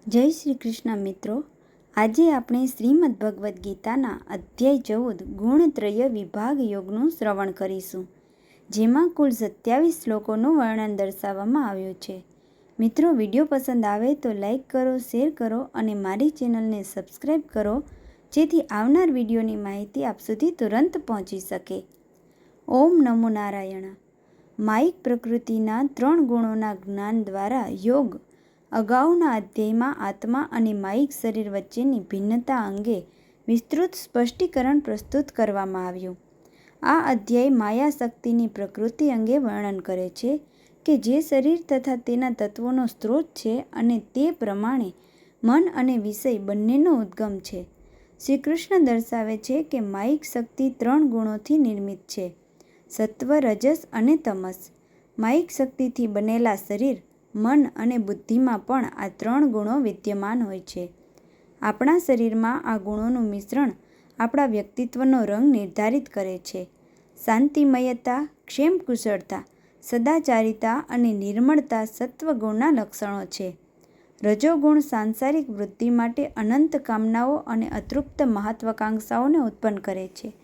જય શ્રી કૃષ્ણ મિત્રો, આજે આપણે શ્રીમદ્ ભગવદ્ ગીતાના અધ્યાય 14 ગુણત્રય વિભાગ યોગનું શ્રવણ કરીશું, જેમાં કુલ 27 શ્લોકોનું વર્ણન દર્શાવવામાં આવ્યું છે. મિત્રો, વિડીયો પસંદ આવે તો લાઈક કરો, શેર કરો અને મારી ચેનલને સબસ્ક્રાઈબ કરો, જેથી આવનાર વિડીયોની માહિતી આપ સુધી તુરંત પહોંચી શકે. ઓમ નમો નારાયણ. માયિક પ્રકૃતિના 3 ગુણોના જ્ઞાન દ્વારા યોગ. અગાઉના અધ્યાયમાં આત્મા અને માયિક શરીર વચ્ચેની ભિન્નતા અંગે વિસ્તૃત સ્પષ્ટીકરણ પ્રસ્તુત કરવામાં આવ્યું. આ અધ્યાય માયા શક્તિની પ્રકૃતિ અંગે વર્ણન કરે છે કે જે શરીર તથા તેના તત્વોનો સ્ત્રોત છે અને તે પ્રમાણે મન અને વિષય બંનેનો ઉદ્ગમ છે. શ્રી કૃષ્ણ દર્શાવે છે કે માયિક શક્તિ 3 ગુણોથી નિર્મિત છે: સત્વ, રજસ અને તમસ. માયિક શક્તિથી બનેલા શરીર, મન અને બુદ્ધિમાં પણ આ 3 ગુણો વિદ્યમાન હોય છે. આપણા શરીરમાં આ ગુણોનું મિશ્રણ આપણા વ્યક્તિત્વનો રંગ નિર્ધારિત કરે છે. શાંતિમયતા, ક્ષેમકુશળતા, સદાચારિતા અને નિર્મળતા સત્વગુણના લક્ષણો છે. રજોગુણ સાંસારિક વૃદ્ધિ માટે અનંત કામનાઓ અને અતૃપ્ત મહત્વાકાંક્ષાઓને ઉત્પન્ન કરે છે.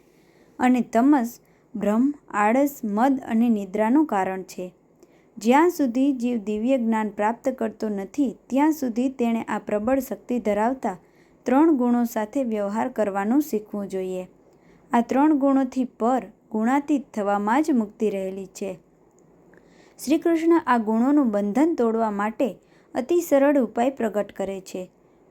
અને તમસ ભ્રમ, આળસ, મદ અને નિદ્રાનું કારણ છે. જ્યાં સુધી જીવ દિવ્ય જ્ઞાન પ્રાપ્ત કરતો નથી ત્યાં સુધી તેણે આ પ્રબળ શક્તિ ધરાવતા 3 ગુણો સાથે વ્યવહાર કરવાનું શીખવું જોઈએ. આ 3 ગુણોથી પર ગુણાતીત થવામાં જ મુક્તિ રહેલી છે. શ્રી કૃષ્ણ આ ગુણોનું બંધન તોડવા માટે અતિ સરળ ઉપાય પ્રગટ કરે છે.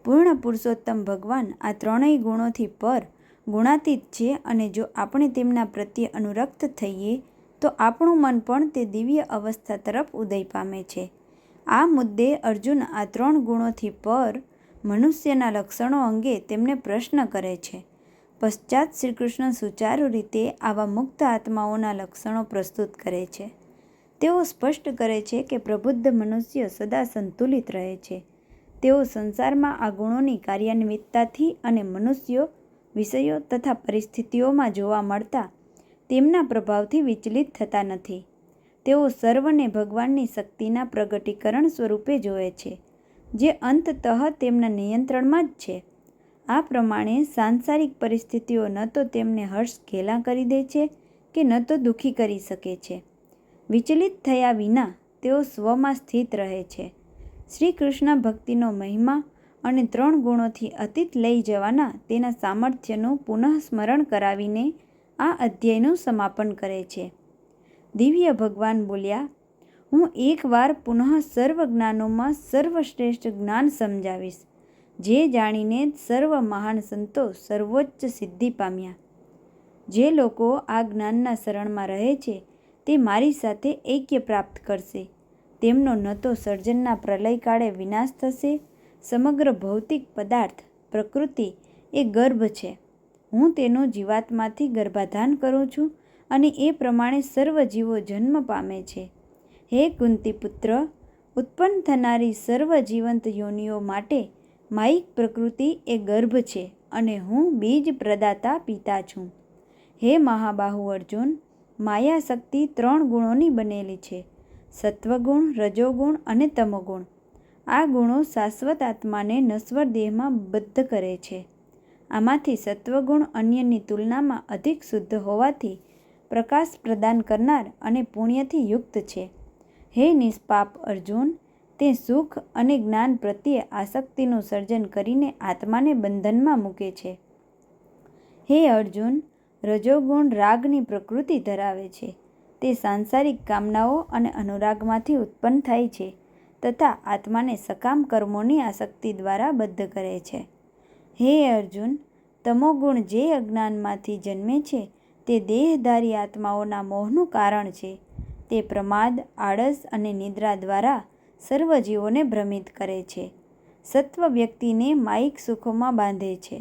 પૂર્ણ પુરુષોત્તમ ભગવાન આ 3 ગુણોથી પર ગુણાતીત છે અને જો આપણે તેમના પ્રત્યે અનુરક્ત થઈએ તો આપણું મન પણ તે દિવ્ય અવસ્થા તરફ ઉદય પામે છે. આ મુદ્દે અર્જુન આ 3 ગુણોથી પર મનુષ્યના લક્ષણો અંગે તેમને પ્રશ્ન કરે છે. પશ્ચાત શ્રી કૃષ્ણ સુચારુ રીતે આવા મુક્ત આત્માઓના લક્ષણો પ્રસ્તુત કરે છે. તેઓ સ્પષ્ટ કરે છે કે પ્રબુદ્ધ મનુષ્ય સદા સંતુલિત રહે છે. તેઓ સંસારમાં આ ગુણોની કાર્યાન્વિતતાથી અને મનુષ્યો, વિષયો તથા પરિસ્થિતિઓમાં જોવા મળતા તેમના પ્રભાવથી વિચલિત થતા નથી. તેઓ સર્વને ભગવાનની શક્તિના પ્રગટીકરણ સ્વરૂપે જોવે છે, જે અંતતઃ તેમના નિયંત્રણમાં જ છે. આ પ્રમાણે સાંસારિક પરિસ્થિતિઓ ન તો તેમને હર્ષ ઘેલા કરી દે છે કે ન તો દુઃખી કરી શકે છે. વિચલિત થયા વિના તેઓ સ્વમાં સ્થિત રહે છે. શ્રી કૃષ્ણ ભક્તિનો મહિમા અને 3 ગુણોથી અતીત લઈ જવાના તેના સામર્થ્યનું પુનઃ સ્મરણ કરાવીને આ અધ્યાયનું સમાપન કરે છે. દિવ્ય ભગવાન બોલ્યા, હું એકવાર પુનઃ સર્વ જ્ઞાનોમાં સર્વશ્રેષ્ઠ જ્ઞાન સમજાવીશ, જે જાણીને સર્વ મહાન સંતો સર્વોચ્ચ સિદ્ધિ પામ્યા. જે લોકો આ જ્ઞાનના શરણમાં રહે છે તે મારી સાથે ઐક્ય પ્રાપ્ત કરશે. તેમનો ન તો સર્જનના પ્રલયકાળે વિનાશ થશે. સમગ્ર ભૌતિક પદાર્થ, પ્રકૃતિ એ ગર્ભ છે. હું તેનું જીવાત્માથી ગર્ભાધાન કરું છું અને એ પ્રમાણે સર્વ જીવો જન્મ પામે છે. હે કુંતી પુત્ર, ઉત્પન્ન થનારી સર્વ જીવંત યોનિઓ માટે માયિક પ્રકૃતિ એ ગર્ભ છે અને હું બીજ પ્રદાતા પિતા છું. હે મહાબાહુ અર્જુન, માયા શક્તિ 3 ગુણોની બનેલી છે: સત્વગુણ, રજોગુણ અને તમોગુણ. આ ગુણો શાશ્વત આત્માને નશ્વર દેહમાં બદ્ધ કરે છે. આમાંથી સત્વગુણ અન્યની તુલનામાં અધિક શુદ્ધ હોવાથી પ્રકાશ પ્રદાન કરનાર અને પુણ્યથી યુક્ત છે. હે નિષ્પાપ અર્જુન, તે સુખ અને જ્ઞાન પ્રત્યે આસક્તિનું સર્જન કરીને આત્માને બંધનમાં મૂકે છે. હે અર્જુન, રજોગુણ રાગની પ્રકૃતિ ધરાવે છે. તે સાંસારિક કામનાઓ અને અનુરાગમાંથી ઉત્પન્ન થાય છે તથા આત્માને સકામ કર્મોની આસક્તિ દ્વારા બદ્ધ કરે છે. હે અર્જુન, તમોગુણ જે અજ્ઞાનમાંથી જન્મે છે તે દેહધારી આત્માઓના મોહનું કારણ છે. તે પ્રમાદ, આળસ અને નિદ્રા દ્વારા સર્વ જીવોને ભ્રમિત કરે છે. સત્વ વ્યક્તિને માયિક સુખોમાં બાંધે છે.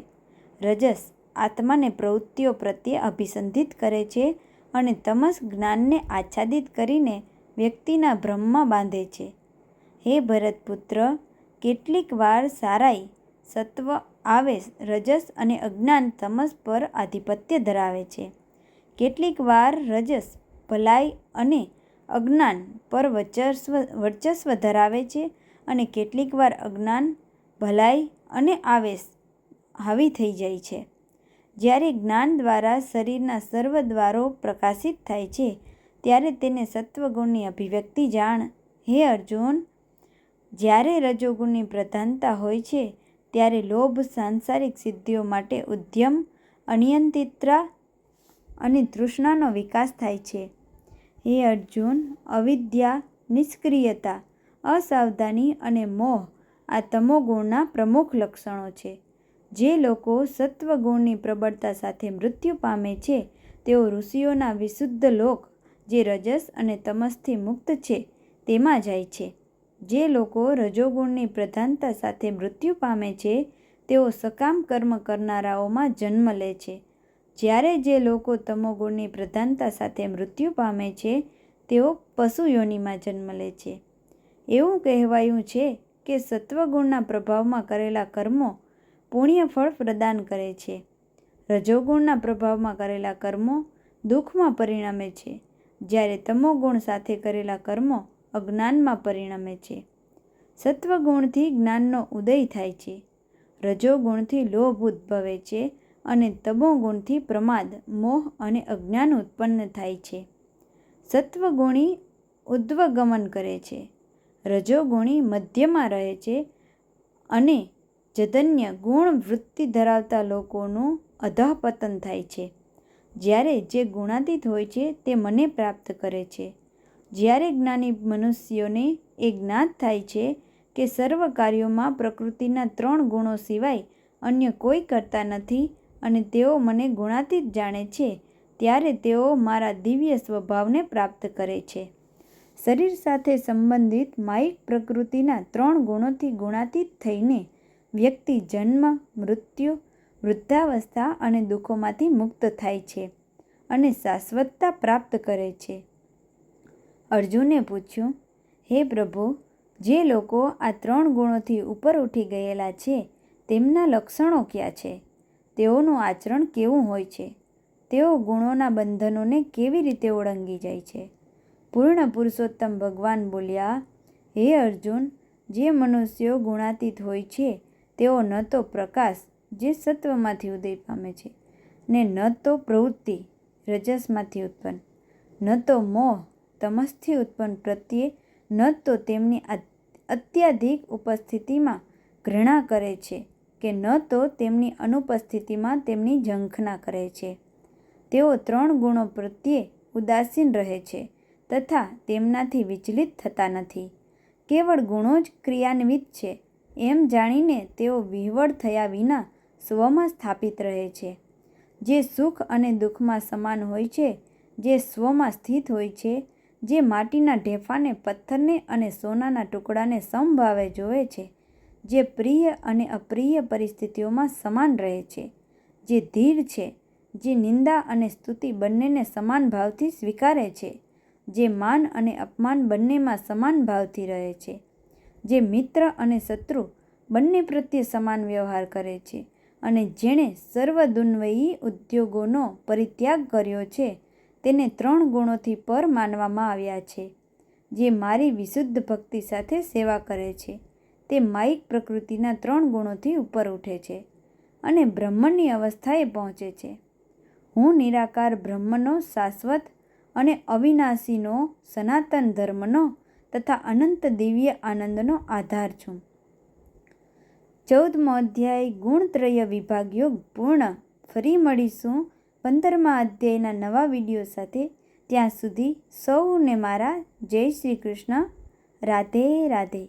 રજસ આત્માને પ્રવૃત્તિઓ પ્રત્યે અભિસંધિત કરે છે અને તમસ જ્ઞાનને આચ્છાદિત કરીને વ્યક્તિના ભ્રમમાં બાંધે છે. હે ભરતપુત્ર, કેટલીક વાર સારાઈ, સત્વ, આવેશ, રજસ અને અજ્ઞાન તમસ પર આધિપત્ય ધરાવે છે. કેટલીક વાર રજસ ભલાઈ અને અજ્ઞાન પર વર્ચસ્વ ધરાવે છે અને કેટલીક વાર અજ્ઞાન ભલાઈ અને આવેશ હાવી થઈ જાય છે. જ્યારે જ્ઞાન દ્વારા શરીરના સર્વ દ્વારો પ્રકાશિત થાય છે ત્યારે તેને સત્વગુણની અભિવ્યક્તિ જાણ. હે અર્જુન, જ્યારે રજોગુણની પ્રધાનતા હોય છે ત્યારે લોભ, સાંસારિક સિદ્ધિઓ માટે ઉદ્યમ, અનિયંત્રિતતા અને તૃષ્ણાનો વિકાસ થાય છે. હે અર્જુન, અવિદ્યા, નિષ્ક્રિયતા, અસાવધાની અને મોહ આ તમોગુણના પ્રમુખ લક્ષણો છે. જે લોકો સત્વગુણની પ્રબળતા સાથે મૃત્યુ પામે છે તેઓ ઋષિઓના વિશુદ્ધ લોક, જે રજસ અને તમસથી મુક્ત છે, તેમાં જાય છે. જે લોકો રજોગુણની પ્રધાનતા સાથે મૃત્યુ પામે છે તેઓ સકામ કર્મ કરનારાઓમાં જન્મ લે છે. જ્યારે જે લોકો તમોગુણની પ્રધાનતા સાથે મૃત્યુ પામે છે તેઓ પશુ યોનિમાં જન્મ લે છે. એવું કહેવાયું છે કે સત્વગુણના પ્રભાવમાં કરેલા કર્મો પુણ્ય ફળ પ્રદાન કરે છે. રજોગુણના પ્રભાવમાં કરેલા કર્મો દુઃખમાં પરિણમે છે, જ્યારે તમોગુણ સાથે કરેલા કર્મો અજ્ઞાનમાં પરિણમે છે. સત્વગુણથી જ્ઞાનનો ઉદય થાય છે, રજોગુણથી લોભ ઉદ્ભવે છે અને તમોગુણથી પ્રમાદ, મોહ અને અજ્ઞાન ઉત્પન્ન થાય છે. સત્વગુણી ઉદ્વગમન કરે છે, રજોગુણી મધ્યમાં રહે છે અને જધન્ય ગુણ વૃત્તિ ધરાવતા લોકોનું અધઃપતન થાય છે. જ્યારે જે ગુણાતીત હોય છે તે મને પ્રાપ્ત કરે છે. જ્યારે જ્ઞાની મનુષ્યોને એ જ્ઞાત થાય છે કે સર્વ કાર્યોમાં પ્રકૃતિના 3 ગુણો સિવાય અન્ય કોઈ કરતા નથી અને તેઓ મને ગુણાતીત જાણે છે, ત્યારે તેઓ મારા દિવ્ય સ્વભાવને પ્રાપ્ત કરે છે. શરીર સાથે સંબંધિત માયિક પ્રકૃતિના 3 ગુણોથી ગુણાતીત થઈને વ્યક્તિ જન્મ, મૃત્યુ, વૃદ્ધાવસ્થા અને દુઃખોમાંથી મુક્ત થાય છે અને શાશ્વતતા પ્રાપ્ત કરે છે. અર્જુને પૂછ્યું, હે પ્રભુ, જે લોકો આ 3 ગુણોથી ઉપર ઉઠી ગયેલા છે તેમના લક્ષણો ક્યાં છે? તેઓનું આચરણ કેવું હોય છે? તેઓ ગુણોના બંધનોને કેવી રીતે ઓળંગી જાય છે? પૂર્ણ પુરુષોત્તમ ભગવાન બોલ્યા, હે અર્જુન, જે મનુષ્યો ગુણાતીત હોય છે તેઓ ન તો પ્રકાશ, જે સત્વમાંથી ઉદય પામે છે, ને ન તો પ્રવૃત્તિ, રજસમાંથી ઉત્પન્ન, ન તો મોહ, તમસથી ઉત્પન્ન પ્રત્યે, ન તો તેમની અત્યાધિક ઉપસ્થિતિમાં ઘૃણા કરે છે કે ન તો તેમની અનુપસ્થિતિમાં તેમની ઝંખના કરે છે. તેઓ 3 ગુણો પ્રત્યે ઉદાસીન રહે છે તથા તેમનાથી વિચલિત થતા નથી. કેવળ ગુણો જ ક્રિયાન્વિત છે એમ જાણીને તેઓ વિહવળ થયા વિના સ્વમાં સ્થાપિત રહે છે. જે સુખ અને દુઃખમાં સમાન હોય છે, જે સ્વમાં સ્થિત હોય છે, જે માટીના ઢેફાને, પથ્થરને અને સોનાના ટુકડાને સમભાવે જોવે છે, જે પ્રિય અને અપ્રિય પરિસ્થિતિઓમાં સમાન રહે છે, જે ધીર છે, જે નિંદા અને સ્તુતિ બંનેને સમાન ભાવથી સ્વીકારે છે, જે માન અને અપમાન બંનેમાં સમાન ભાવથી રહે છે, જે મિત્ર અને શત્રુ બંને પ્રત્યે સમાન વ્યવહાર કરે છે અને જેણે સર્વદુન્વયી ઉદ્યોગોનો પરિત્યાગ કર્યો છે તેને 3 ગુણોથી પર માનવામાં આવ્યા છે. જે મારી વિશુદ્ધ ભક્તિ સાથે સેવા કરે છે તે માયિક પ્રકૃતિના 3 ગુણોથી ઉપર ઉઠે છે અને બ્રહ્મની અવસ્થાએ પહોંચે છે. હું નિરાકાર બ્રહ્મનો, શાશ્વત અને અવિનાશીનો, સનાતન ધર્મનો તથા અનંત દિવ્ય આનંદનો આધાર છું. 14મો અધ્યાય ગુણત્રય વિભાગ યોગ પૂર્ણ. ફરી મળીશું 15મા અધ્યાયના નવા વિડીયો સાથે. ત્યાં સુધી સૌને મારા જય શ્રી કૃષ્ણ. રાધે રાધે.